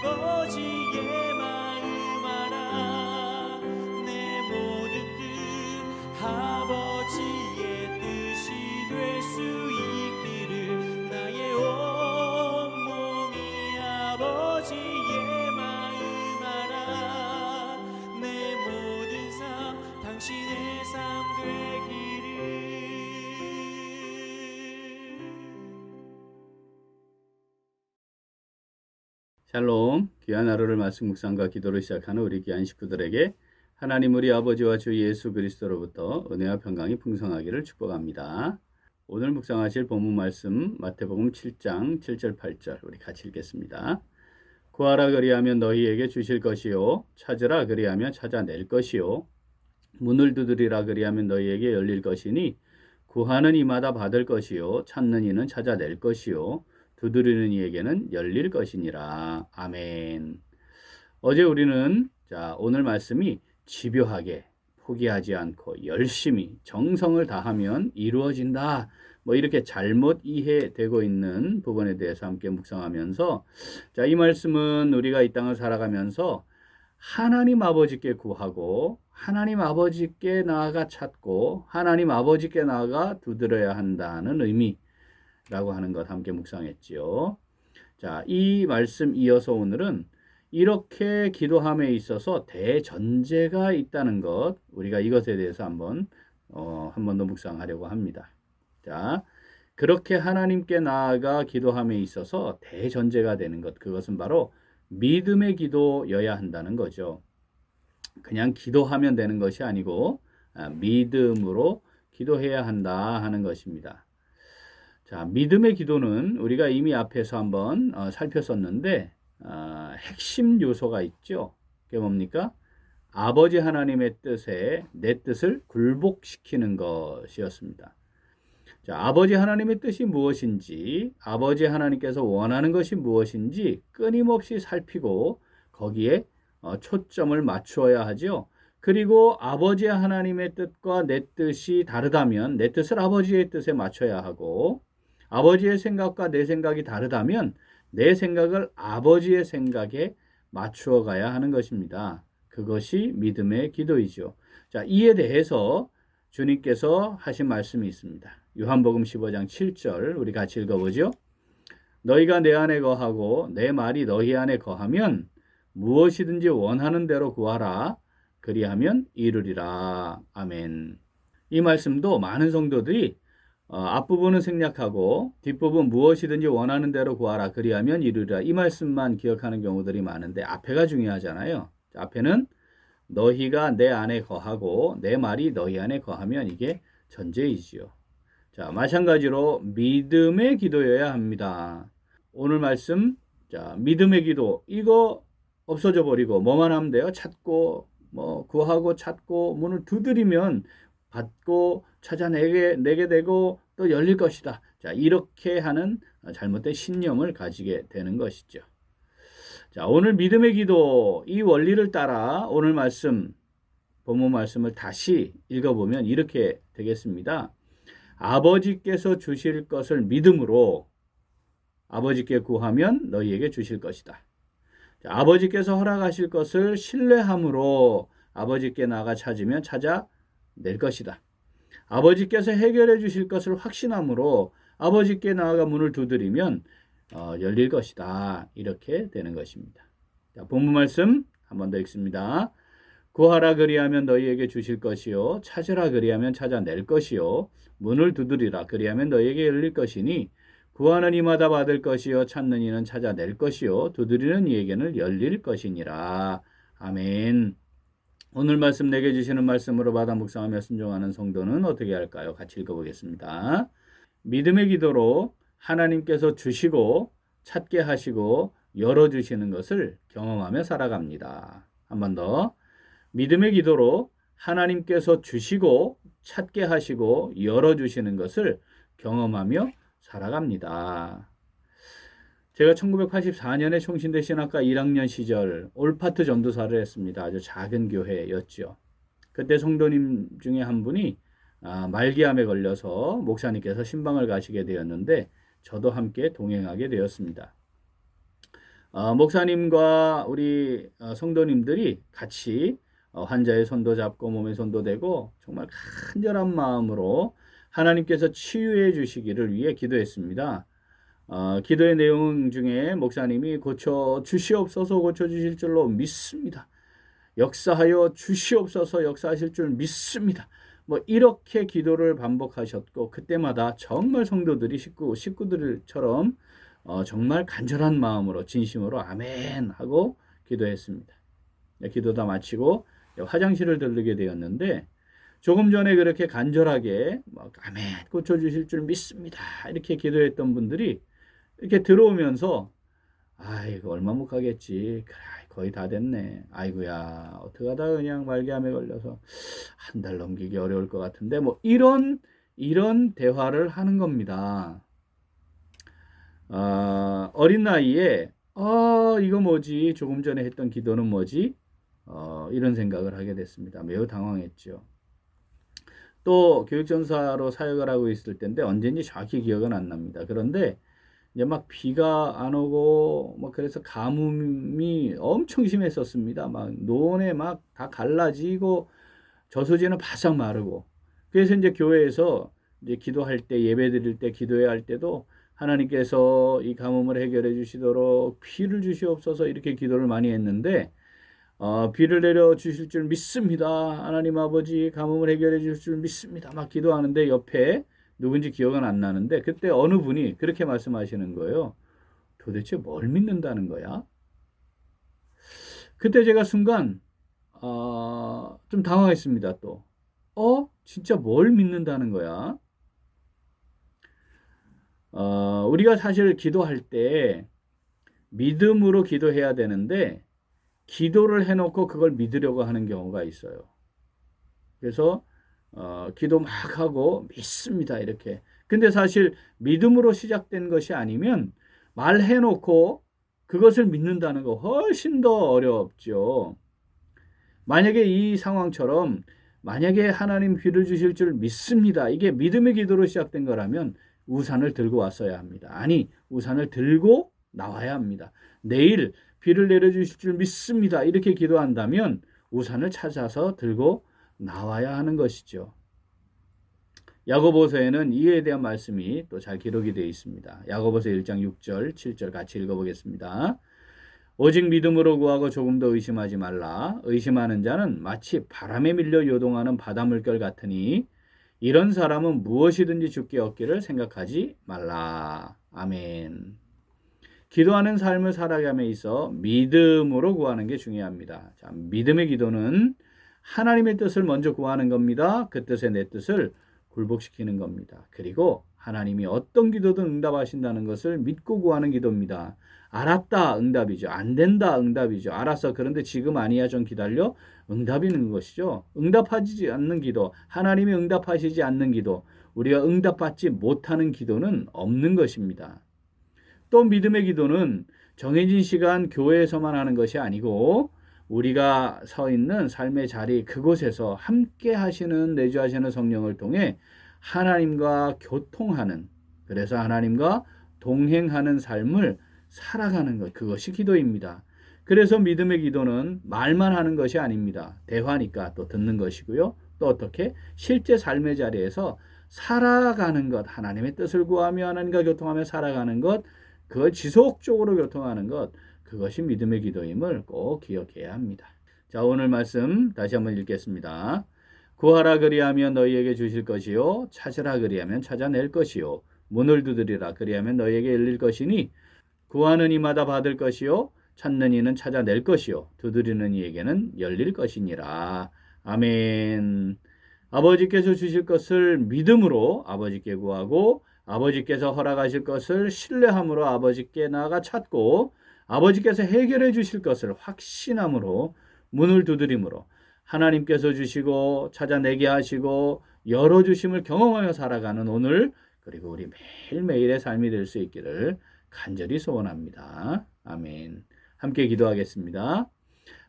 아버지의 마음 알아. 내 모든 뜻 아버지의 뜻이 될 수 있기를. 나의 온몸이 아버지의 마음 알아. 내 모든 삶 당신의 삶 되기를. 샬롬, 귀한 하루를 말씀 묵상과 기도로 시작하는 우리 귀한 식구들에게 하나님 우리 아버지와 주 예수 그리스도로부터 은혜와 평강이 풍성하기를 축복합니다. 오늘 묵상하실 본문 말씀 마태복음 7장 7절 8절 우리 같이 읽겠습니다. 구하라 그리하면 너희에게 주실 것이요 찾으라 그리하면 찾아낼 것이요 문을 두드리라 그리하면 너희에게 열릴 것이니 구하는 이마다 받을 것이요 찾는 이는 찾아낼 것이요 두드리는 이에게는 열릴 것이니라. 아멘. 어제 우리는 오늘 말씀이 집요하게 포기하지 않고 열심히 정성을 다하면 이루어진다. 이렇게 잘못 이해되고 있는 부분에 대해서 함께 묵상하면서 이 말씀은 우리가 이 땅을 살아가면서 하나님 아버지께 구하고 하나님 아버지께 나아가 찾고 하나님 아버지께 나아가 두드려야 한다는 의미라고 하는 것 함께 묵상했지요. 이 말씀 이어서 오늘은 이렇게 기도함에 있어서 대전제가 있다는 것, 우리가 이것에 대해서 한 번 더 묵상하려고 합니다. 그렇게 하나님께 나아가 기도함에 있어서 대전제가 되는 것, 그것은 바로 믿음의 기도여야 한다는 거죠. 그냥 기도하면 되는 것이 아니고 믿음으로 기도해야 한다 하는 것입니다. 믿음의 기도는 우리가 이미 앞에서 한번 살폈었는데 핵심 요소가 있죠. 그게 뭡니까? 아버지 하나님의 뜻에 내 뜻을 굴복시키는 것이었습니다. 아버지 하나님의 뜻이 무엇인지, 아버지 하나님께서 원하는 것이 무엇인지 끊임없이 살피고 거기에 초점을 맞추어야 하죠. 그리고 아버지 하나님의 뜻과 내 뜻이 다르다면 내 뜻을 아버지의 뜻에 맞춰야 하고, 아버지의 생각과 내 생각이 다르다면 내 생각을 아버지의 생각에 맞추어 가야 하는 것입니다. 그것이 믿음의 기도이죠. 이에 대해서 주님께서 하신 말씀이 있습니다. 요한복음 15장 7절 우리 같이 읽어보죠. 너희가 내 안에 거하고 내 말이 너희 안에 거하면 무엇이든지 원하는 대로 구하라. 그리하면 이루리라. 아멘. 이 말씀도 많은 성도들이 앞부분은 생략하고 뒷부분 무엇이든지 원하는 대로 구하라. 그리하면 이루리라. 이 말씀만 기억하는 경우들이 많은데 앞에가 중요하잖아요. 앞에는 너희가 내 안에 거하고 내 말이 너희 안에 거하면 이게 전제이지요. 마찬가지로 믿음의 기도여야 합니다. 오늘 말씀, 믿음의 기도, 이거 없어져 버리고 뭐만 하면 돼요? 찾고, 구하고 찾고, 문을 두드리면 받고 찾아내게 되고 또 열릴 것이다. 이렇게 하는 잘못된 신념을 가지게 되는 것이죠. 오늘 믿음의 기도, 이 원리를 따라 오늘 말씀, 본문 말씀을 다시 읽어보면 이렇게 되겠습니다. 아버지께서 주실 것을 믿음으로 아버지께 구하면 너희에게 주실 것이다. 아버지께서 허락하실 것을 신뢰함으로 아버지께 나가 찾으면 찾아낼 것이다. 아버지께서 해결해 주실 것을 확신함으로 아버지께 나아가 문을 두드리면 열릴 것이다. 이렇게 되는 것입니다. 본문 말씀 한 번 더 읽습니다. 구하라 그리하면 너희에게 주실 것이요 찾으라 그리하면 찾아낼 것이요 문을 두드리라 그리하면 너희에게 열릴 것이니 구하는 이마다 받을 것이요 찾는 이는 찾아낼 것이요 두드리는 이에게는 열릴 것이니라. 아멘. 오늘 말씀 내게 주시는 말씀으로 받아 묵상하며 순종하는 성도는 어떻게 할까요? 같이 읽어보겠습니다. 믿음의 기도로 하나님께서 주시고 찾게 하시고 열어주시는 것을 경험하며 살아갑니다. 한 번 더. 믿음의 기도로 하나님께서 주시고 찾게 하시고 열어주시는 것을 경험하며 살아갑니다. 제가 1984년에 총신대 신학과 1학년 시절 올파트 전도사를 했습니다. 아주 작은 교회였죠. 그때 성도님 중에 한 분이 말기암에 걸려서 목사님께서 신방을 가시게 되었는데 저도 함께 동행하게 되었습니다. 목사님과 우리 성도님들이 같이 환자의 손도 잡고 몸에 손도 대고 정말 간절한 마음으로 하나님께서 치유해 주시기를 위해 기도했습니다. 기도의 내용 중에 목사님이 고쳐 주시옵소서, 고쳐 주실 줄로 믿습니다. 역사하여 주시옵소서, 역사하실 줄 믿습니다. 뭐 이렇게 기도를 반복하셨고, 그때마다 정말 성도들이 식구들처럼 정말 간절한 마음으로 진심으로 아멘 하고 기도했습니다. 기도 다 마치고 화장실을 들르게 되었는데, 조금 전에 그렇게 간절하게 아멘 고쳐주실 줄 믿습니다 이렇게 기도했던 분들이 이렇게 들어오면서 아이고 얼마 못 가겠지, 그래, 거의 다 됐네, 아이고야 어떡하다 그냥 말기암에 걸려서 한 달 넘기기 어려울 것 같은데, 뭐 이런 대화를 하는 겁니다. 어린 나이에 이거 뭐지, 조금 전에 했던 기도는 뭐지, 이런 생각을 하게 됐습니다. 매우 당황했죠. 또 교육전사로 사역을 하고 있을 때인데 언제인지 정확히 기억은 안 납니다. 그런데 이제 막 비가 안 오고 뭐 그래서 가뭄이 엄청 심했었습니다. 막 논에 막 다 갈라지고 저수지는 바싹 마르고, 그래서 이제 교회에서 이제 기도할 때, 예배 드릴 때, 기도해야 할 때도 하나님께서 이 가뭄을 해결해 주시도록 비를 주시옵소서 이렇게 기도를 많이 했는데, 비를 내려 주실 줄 믿습니다. 하나님 아버지 가뭄을 해결해 주실 줄 믿습니다. 막 기도하는데 옆에 누군지 기억은 안 나는데 그때 어느 분이 그렇게 말씀하시는 거예요. 도대체 뭘 믿는다는 거야? 그때 제가 순간 좀 당황했습니다. 또 진짜 뭘 믿는다는 거야? 우리가 사실 기도할 때 믿음으로 기도해야 되는데 기도를 해놓고 그걸 믿으려고 하는 경우가 있어요. 그래서 기도 막 하고 믿습니다 이렇게. 근데 사실 믿음으로 시작된 것이 아니면 말해놓고 그것을 믿는다는 거 훨씬 더 어렵죠. 만약에 이 상황처럼 만약에 하나님 비를 주실 줄 믿습니다, 이게 믿음의 기도로 시작된 거라면 우산을 들고 왔어야 합니다. 아니, 우산을 들고 나와야 합니다. 내일 비를 내려주실 줄 믿습니다 이렇게 기도한다면 우산을 찾아서 들고 나와야 하는 것이죠. 야고보서에는 이에 대한 말씀이 또 잘 기록이 되어 있습니다. 야고보서 1장 6절 7절 같이 읽어보겠습니다. 오직 믿음으로 구하고 조금 더 의심하지 말라. 의심하는 자는 마치 바람에 밀려 요동하는 바닷물결 같으니 이런 사람은 무엇이든지 주께 얻기를 생각하지 말라. 아멘. 기도하는 삶을 살아감에 있어 믿음으로 구하는 게 중요합니다. 자, 믿음의 기도는 하나님의 뜻을 먼저 구하는 겁니다. 그 뜻에 내 뜻을 굴복시키는 겁니다. 그리고 하나님이 어떤 기도든 응답하신다는 것을 믿고 구하는 기도입니다. 알았다 응답이죠. 안 된다 응답이죠. 알았어, 그런데 지금 아니야, 좀 기다려, 응답이 있는 것이죠. 응답하지 않는 기도, 하나님이 응답하시지 않는 기도, 우리가 응답받지 못하는 기도는 없는 것입니다. 또 믿음의 기도는 정해진 시간 교회에서만 하는 것이 아니고 우리가 서 있는 삶의 자리 그곳에서 함께 하시는, 내주하시는 성령을 통해 하나님과 교통하는, 그래서 하나님과 동행하는 삶을 살아가는 것, 그것이 기도입니다. 그래서 믿음의 기도는 말만 하는 것이 아닙니다. 대화니까 또 듣는 것이고요. 또 어떻게 실제 삶의 자리에서 살아가는 것, 하나님의 뜻을 구하며 하나님과 교통하며 살아가는 것, 그걸 지속적으로 교통하는 것, 그것이 믿음의 기도임을 꼭 기억해야 합니다. 자, 오늘 말씀 다시 한번 읽겠습니다. 구하라 그리하면 너희에게 주실 것이요, 찾으라 그리하면 찾아낼 것이요, 문을 두드리라 그리하면 너희에게 열릴 것이니 구하는 이마다 받을 것이요, 찾는 이는 찾아낼 것이요, 두드리는 이에게는 열릴 것이니라. 아멘. 아버지께서 주실 것을 믿음으로 아버지께 구하고 아버지께서 허락하실 것을 신뢰함으로 아버지께 나아가 찾고 아버지께서 해결해 주실 것을 확신함으로 문을 두드림으로 하나님께서 주시고 찾아내게 하시고 열어주심을 경험하며 살아가는 오늘, 그리고 우리 매일매일의 삶이 될 수 있기를 간절히 소원합니다. 아멘. 함께 기도하겠습니다.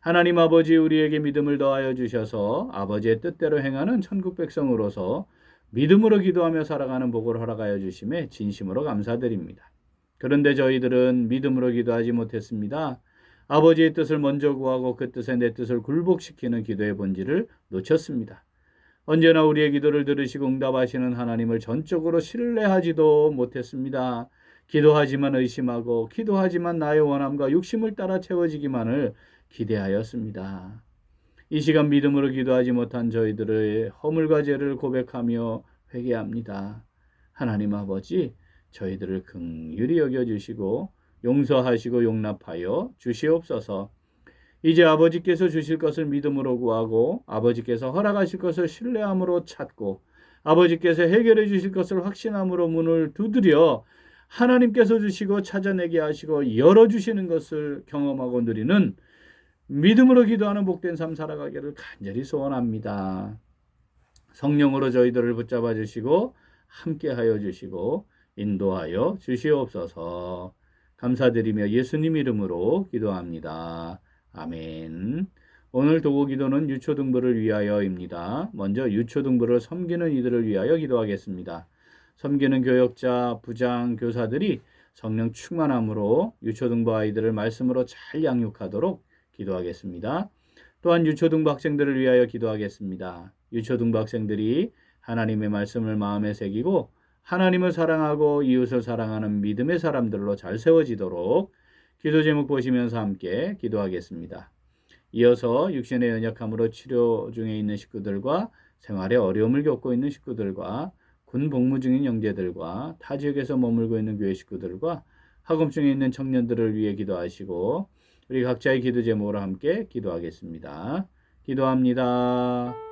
하나님 아버지, 우리에게 믿음을 더하여 주셔서 아버지의 뜻대로 행하는 천국 백성으로서 믿음으로 기도하며 살아가는 복을 허락하여 주심에 진심으로 감사드립니다. 그런데 저희들은 믿음으로 기도하지 못했습니다. 아버지의 뜻을 먼저 구하고 그 뜻에 내 뜻을 굴복시키는 기도의 본질을 놓쳤습니다. 언제나 우리의 기도를 들으시고 응답하시는 하나님을 전적으로 신뢰하지도 못했습니다. 기도하지만 의심하고 기도하지만 나의 원함과 욕심을 따라 채워지기만을 기대하였습니다. 이 시간 믿음으로 기도하지 못한 저희들의 허물과 죄를 고백하며 회개합니다. 하나님 아버지, 저희들을 긍휼히 여겨주시고 용서하시고 용납하여 주시옵소서. 이제 아버지께서 주실 것을 믿음으로 구하고 아버지께서 허락하실 것을 신뢰함으로 찾고 아버지께서 해결해 주실 것을 확신함으로 문을 두드려 하나님께서 주시고 찾아내게 하시고 열어주시는 것을 경험하고 누리는 믿음으로 기도하는 복된 삶 살아가기를 간절히 소원합니다. 성령으로 저희들을 붙잡아 주시고 함께하여 주시고 인도하여 주시옵소서. 감사드리며 예수님 이름으로 기도합니다. 아멘. 오늘 도구 기도는 유초등부를 위하여입니다. 먼저 유초등부를 섬기는 이들을 위하여 기도하겠습니다. 섬기는 교역자, 부장, 교사들이 성령 충만함으로 유초등부 아이들을 말씀으로 잘 양육하도록 기도하겠습니다. 또한 유초등부 학생들을 위하여 기도하겠습니다. 유초등부 학생들이 하나님의 말씀을 마음에 새기고 하나님을 사랑하고 이웃을 사랑하는 믿음의 사람들로 잘 세워지도록 기도 제목 보시면서 함께 기도하겠습니다. 이어서 육신의 연약함으로 치료 중에 있는 식구들과 생활에 어려움을 겪고 있는 식구들과 군 복무 중인 형제들과 타 지역에서 머물고 있는 교회 식구들과 학업 중에 있는 청년들을 위해 기도하시고 우리 각자의 기도 제목으로 함께 기도하겠습니다. 기도합니다.